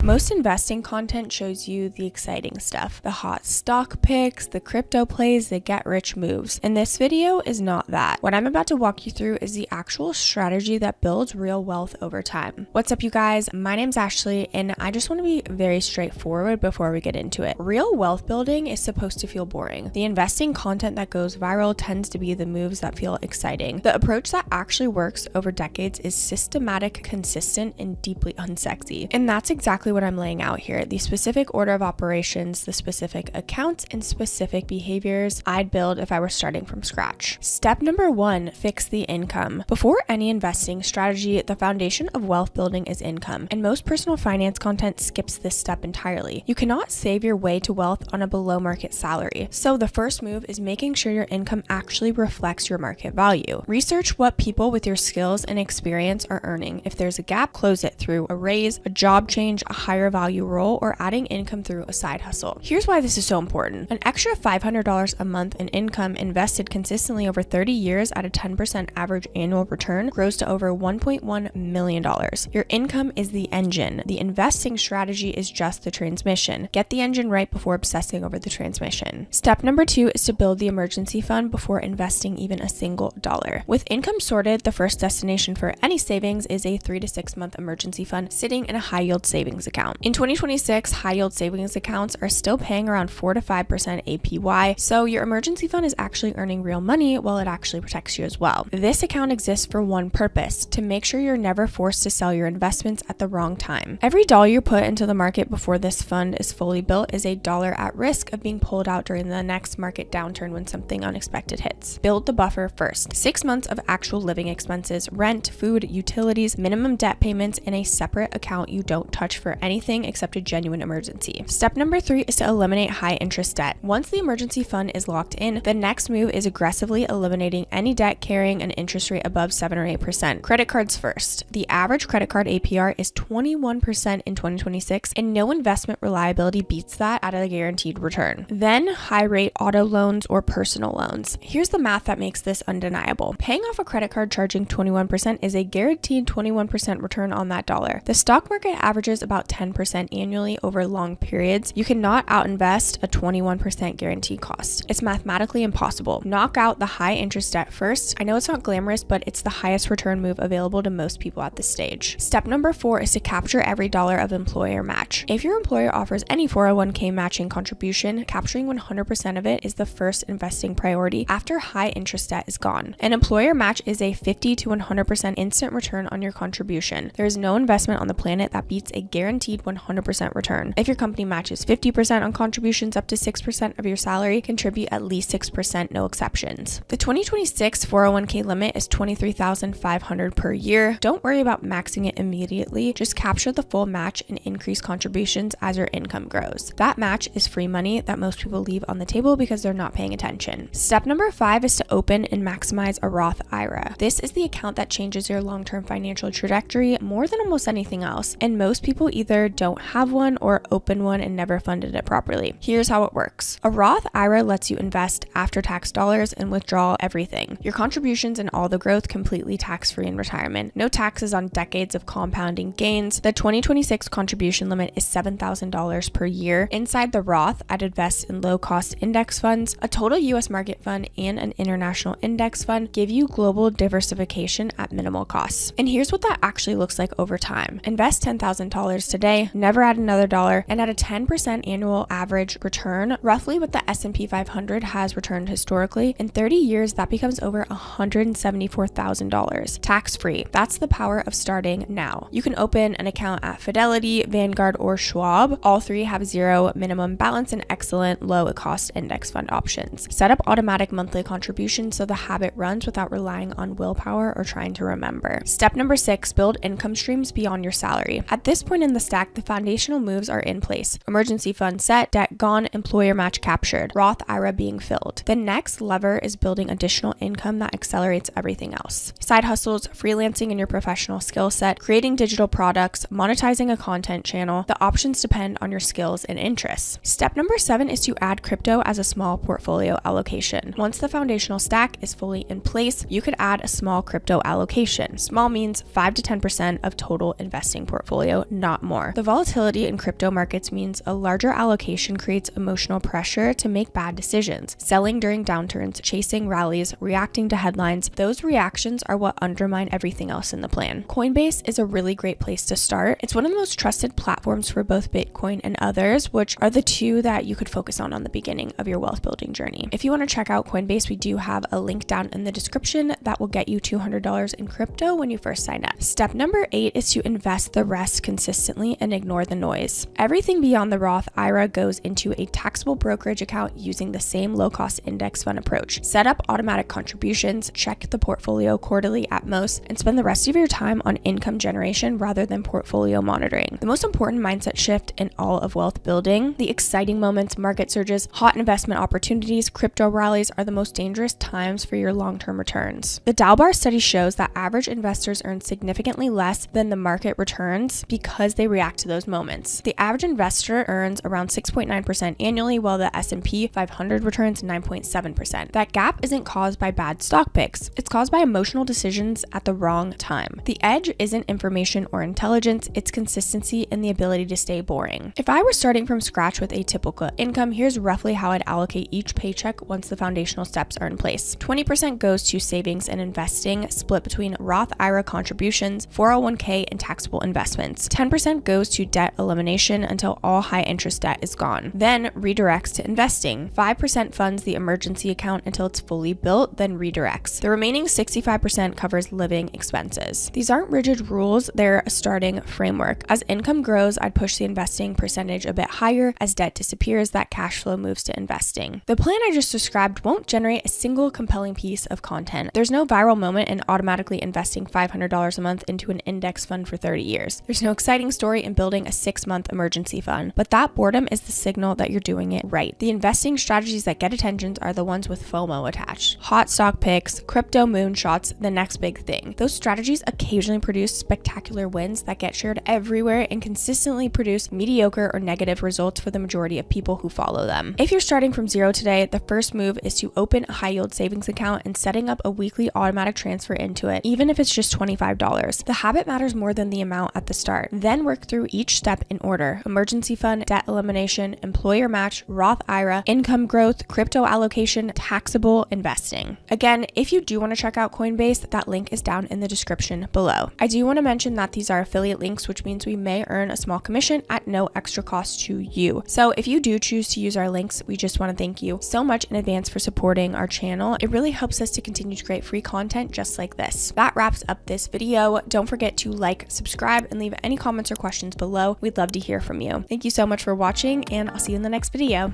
Most investing content shows you the exciting stuff, the hot stock picks, the crypto plays, the get rich moves. And this video is not that. What I'm about to walk you through is the actual strategy that builds real wealth over time. What's up, you guys? My name's Ashley, and I just want to be very straightforward before we get into it. Real wealth building is supposed to feel boring. The investing content that goes viral tends to be the moves that feel exciting. The approach that actually works over decades is systematic, consistent, and deeply unsexy. And that's exactly what I'm laying out here. The specific order of operations, the specific accounts, and specific behaviors I'd build if I were starting from scratch. Step number 1, fix the income. Before any investing strategy, the foundation of wealth building is income, and most personal finance content skips this step entirely. You cannot save your way to wealth on a below market salary. So the first move is making sure your income actually reflects your market value. Research what people with your skills and experience are earning. If there's a gap, close it through a raise, a job change, a higher value role, or adding income through a side hustle. Here's why this is so important. An extra $500 a month in income invested consistently over 30 years at a 10% average annual return grows to over $1.1 million. Your income is the engine. The investing strategy is just the transmission. Get the engine right before obsessing over the transmission. Step number 2 is to build the emergency fund before investing even a single dollar. With income sorted, the first destination for any savings is a 3 to 6 month emergency fund sitting in a high yield savings account. In 2026, high yield savings accounts are still paying around 4 to 5% APY, so your emergency fund is actually earning real money while it actually protects you as well. This account exists for one purpose: to make sure you're never forced to sell your investments at the wrong time. Every dollar you put into the market before this fund is fully built is a dollar at risk of being pulled out during the next market downturn when something unexpected hits. Build the buffer first. 6 months of actual living expenses, rent, food, utilities, minimum debt payments in a separate account you don't touch for anything except a genuine emergency. Step number 3 is to eliminate high interest debt. Once the emergency fund is locked in, the next move is aggressively eliminating any debt carrying an interest rate above 7 or 8%. Credit cards first. The average credit card APR is 21% in 2026, and no investment reliability beats that at a guaranteed return. Then high rate auto loans or personal loans. Here's the math that makes this undeniable. Paying off a credit card charging 21% is a guaranteed 21% return on that dollar. The stock market averages about 10% annually over long periods. You cannot outinvest a 21% guaranteed cost. It's mathematically impossible. Knock out the high interest debt first. I know it's not glamorous, but it's the highest return move available to most people at this stage. Step number 4 is to capture every dollar of employer match. If your employer offers any 401k matching contribution, capturing 100% of it is the first investing priority after high interest debt is gone. An employer match is a 50 to 100% instant return on your contribution. There is no investment on the planet that beats a guaranteed 100% return. If your company matches 50% on contributions up to 6% of your salary, contribute at least 6%, no exceptions. The 2026 401k limit is $23,500 per year. Don't worry about maxing it immediately. Just capture the full match and increase contributions as your income grows. That match is free money that most people leave on the table because they're not paying attention. Step number 5 is to open and maximize a Roth IRA. This is the account that changes your long-term financial trajectory more than almost anything else, and most people either don't have one or open one and never funded it properly. Here's how it works. A Roth IRA lets you invest after-tax dollars and withdraw everything. Your contributions and all the growth completely tax-free in retirement. No taxes on decades of compounding gains. The 2026 contribution limit is $7,000 per year. Inside the Roth, I'd invest in low-cost index funds. A total U.S. market fund and an international index fund give you global diversification at minimal costs. And here's what that actually looks like over time. Invest $10,000 today, never add another dollar, and at a 10% annual average return, roughly what the S&P 500 has returned historically, in 30 years that becomes over $174,000. Tax-free. That's the power of starting now. You can open an account at Fidelity, Vanguard, or Schwab. All three have zero minimum balance and excellent low-cost index fund options. Set up automatic monthly contributions so the habit runs without relying on willpower or trying to remember. Step number 6, build income streams beyond your salary. At this point in the stack, the foundational moves are in place. Emergency fund set, debt gone, employer match captured, Roth IRA being filled. The next lever is building additional income that accelerates everything else. Side hustles, freelancing in your professional skill set, creating digital products, monetizing a content channel. The options depend on your skills and interests. Step number 7 is to add crypto as a small portfolio allocation. Once the foundational stack is fully in place, you could add a small crypto allocation. Small means 5 to 10% of total investing portfolio, not more. more. The volatility in crypto markets means a larger allocation creates emotional pressure to make bad decisions. Selling during downturns, chasing rallies, reacting to headlines, those reactions are what undermine everything else in the plan. Coinbase is a really great place to start. It's one of the most trusted platforms for both Bitcoin and others, which are the two that you could focus on the beginning of your wealth building journey. If you want to check out Coinbase, we do have a link down in the description that will get you $200 in crypto when you first sign up. Step number 8 is to invest the rest consistently and ignore the noise. Everything beyond the Roth IRA goes into a taxable brokerage account using the same low-cost index fund approach. Set up automatic contributions, check the portfolio quarterly at most, and spend the rest of your time on income generation rather than portfolio monitoring. The most important mindset shift in all of wealth building, the exciting moments, market surges, hot investment opportunities, crypto rallies are the most dangerous times for your long-term returns. The Dalbar study shows that average investors earn significantly less than the market returns because they react to those moments. The average investor earns around 6.9% annually, while the S&P 500 returns 9.7%. That gap isn't caused by bad stock picks. It's caused by emotional decisions at the wrong time. The edge isn't information or intelligence, it's consistency and the ability to stay boring. If I were starting from scratch with a typical income, here's roughly how I'd allocate each paycheck once the foundational steps are in place. 20% goes to savings and investing, split between Roth IRA contributions, 401k, and taxable investments. 10% goes to debt elimination until all high interest debt is gone, then redirects to investing. 5% funds the emergency account until it's fully built, then redirects. The remaining 65% covers living expenses. These aren't rigid rules, they're a starting framework. As income grows, I'd push the investing percentage a bit higher. As debt disappears, that cash flow moves to investing. The plan I just described won't generate a single compelling piece of content. There's no viral moment in automatically investing $500 a month into an index fund for 30 years. There's no exciting story in building a 6-month emergency fund, but that boredom is the signal that you're doing it right. The investing strategies that get attention are the ones with FOMO attached. Hot stock picks, crypto moonshots, the next big thing. Those strategies occasionally produce spectacular wins that get shared everywhere and consistently produce mediocre or negative results for the majority of people who follow them. If you're starting from zero today, the first move is to open a high yield savings account and setting up a weekly automatic transfer into it, even if it's just $25. The habit matters more than the amount at the start. Then work through each step in order: emergency fund, debt elimination, employer match, Roth IRA, income growth, crypto allocation, taxable investing. Again, if you do want to check out Coinbase, that link is down in the description below. I do want to mention that these are affiliate links, which means we may earn a small commission at no extra cost to you. So if you do choose to use our links, we just want to thank you so much in advance for supporting our channel. It really helps us to continue to create free content just like this. That wraps up this video. Don't forget to like, subscribe, and leave any comments or questions below. We'd love to hear from you. Thank you so much for watching, and I'll see you in the next video.